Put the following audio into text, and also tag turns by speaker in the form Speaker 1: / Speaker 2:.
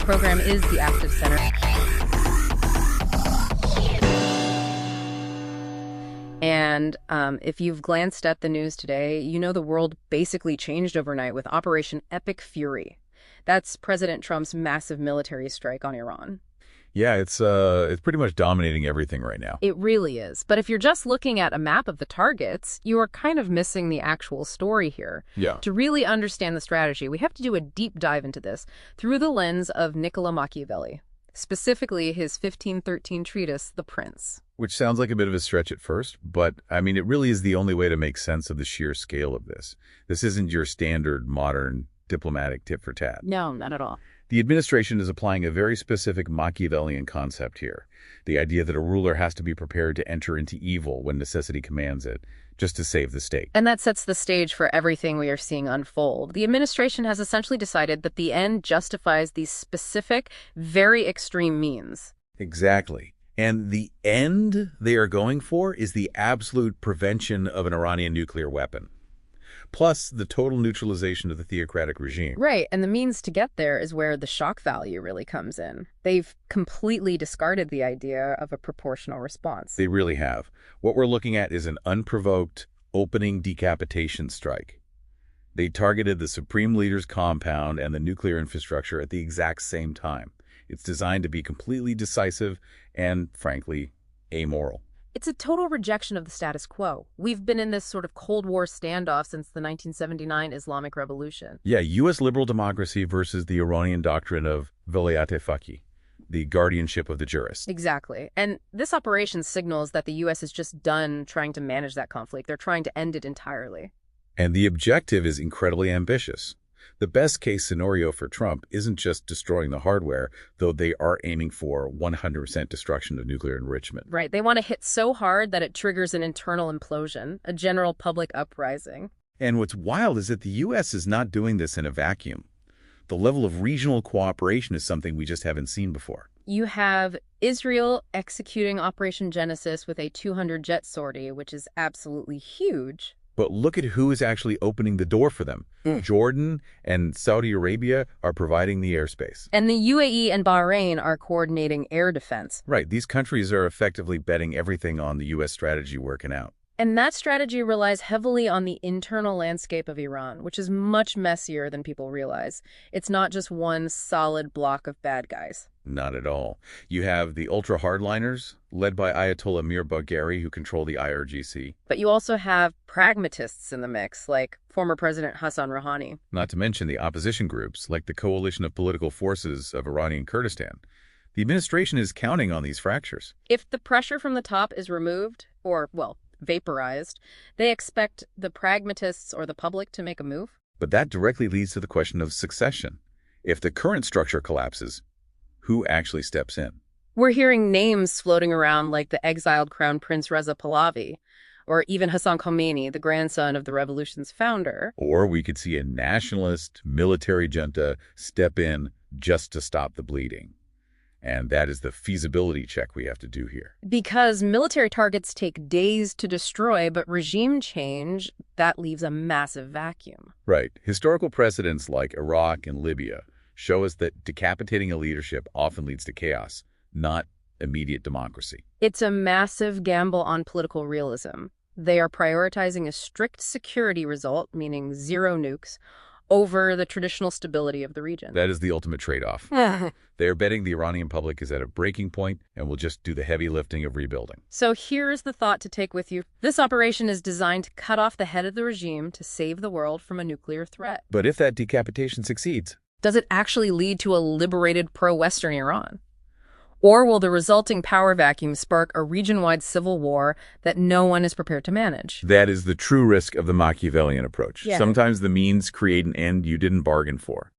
Speaker 1: program is the Active Center. And if you've glanced at the news today, you know the world basically changed overnight with Operation Epic Fury. That's President Trump's massive military strike on Iran.
Speaker 2: Yeah, it's pretty much dominating everything right now.
Speaker 1: It really is. But if you're just looking at a map of the targets, you are kind of missing the actual story here.
Speaker 2: Yeah.
Speaker 1: To really understand the strategy, we have to do a deep dive into this through the lens of Niccolò Machiavelli, specifically his 1513 treatise, The Prince.
Speaker 2: Which sounds like a bit of a stretch at first, but I mean, it really is the only way to make sense of the sheer scale of this. This isn't your standard modern diplomatic tit for tat.
Speaker 1: No, not at all.
Speaker 2: The administration is applying a very specific Machiavellian concept here. The idea that a ruler has to be prepared to enter into evil when necessity commands it, just to save the state.
Speaker 1: And that sets the stage for everything we are seeing unfold. The administration has essentially decided that the end justifies these specific, very extreme means.
Speaker 2: Exactly. And the end they are going for is the absolute prevention of an Iranian nuclear weapon, plus the total neutralization of the theocratic regime.
Speaker 1: Right, and the means to get there is where the shock value really comes in. They've completely discarded the idea of a proportional response.
Speaker 2: They really have. What we're looking at is an unprovoked opening decapitation strike. They targeted the supreme leader's compound and the nuclear infrastructure at the exact same time. It's designed to be completely decisive and, frankly, amoral.
Speaker 1: It's a total rejection of the status quo. We've been in this sort of Cold War standoff since the 1979 Islamic Revolution.
Speaker 2: Yeah, U.S. liberal democracy versus the Iranian doctrine of velayat-e faqih, the guardianship of the jurist.
Speaker 1: Exactly. And this operation signals that the U.S. is just done trying to manage that conflict. They're trying to end it entirely.
Speaker 2: And the objective is incredibly ambitious. The best case scenario for Trump isn't just destroying the hardware, though they are aiming for 100% destruction of nuclear enrichment.
Speaker 1: Right. They want to hit so hard that it triggers an internal implosion, a general public uprising.
Speaker 2: And what's wild is that the U.S. is not doing this in a vacuum. The level of regional cooperation is something we just haven't seen before.
Speaker 1: You have Israel executing Operation Genesis with a 200-jet sortie, which is absolutely huge.
Speaker 2: But look at who is actually opening the door for them. Jordan and Saudi Arabia are providing the airspace.
Speaker 1: And the UAE and Bahrain are coordinating air defense.
Speaker 2: Right. These countries are effectively betting everything on the U.S. strategy working out.
Speaker 1: And that strategy relies heavily on the internal landscape of Iran, which is much messier than people realize. It's not just one solid block of bad guys.
Speaker 2: Not at all. You have the ultra-hardliners, led by Ayatollah Mir Bagheri, who control the IRGC.
Speaker 1: But you also have pragmatists in the mix, like former President Hassan Rouhani.
Speaker 2: Not to mention the opposition groups, like the Coalition of Political Forces of Iranian Kurdistan. The administration is counting on these fractures.
Speaker 1: If the pressure from the top is removed, or, well, vaporized, they expect the pragmatists or the public to make a move.
Speaker 2: But that directly leads to the question of succession. If the current structure collapses, who actually steps in?
Speaker 1: We're hearing names floating around like the exiled Crown Prince Reza Pahlavi, or even Hassan Khomeini, the grandson of the revolution's founder.
Speaker 2: Or we could see a nationalist military junta step in just to stop the bleeding. And that is the feasibility check we have to do here.
Speaker 1: Because military targets take days to destroy, but regime change, that leaves a massive vacuum.
Speaker 2: Right. Historical precedents like Iraq and Libya show us that decapitating a leadership often leads to chaos, not immediate democracy.
Speaker 1: It's a massive gamble on political realism. They are prioritizing a strict security result, meaning zero nukes, over the traditional stability of the region.
Speaker 2: That is the ultimate trade-off. They are betting the Iranian public is at a breaking point and will just do the heavy lifting of rebuilding.
Speaker 1: So here's the thought to take with you. This operation is designed to cut off the head of the regime to save the world from a nuclear threat.
Speaker 2: But if that decapitation succeeds,
Speaker 1: does it actually lead to a liberated pro-Western Iran? Or will the resulting power vacuum spark a region-wide civil war that no one is prepared to manage?
Speaker 2: That is the true risk of the Machiavellian approach.
Speaker 1: Yeah.
Speaker 2: Sometimes the means create an end you didn't bargain for.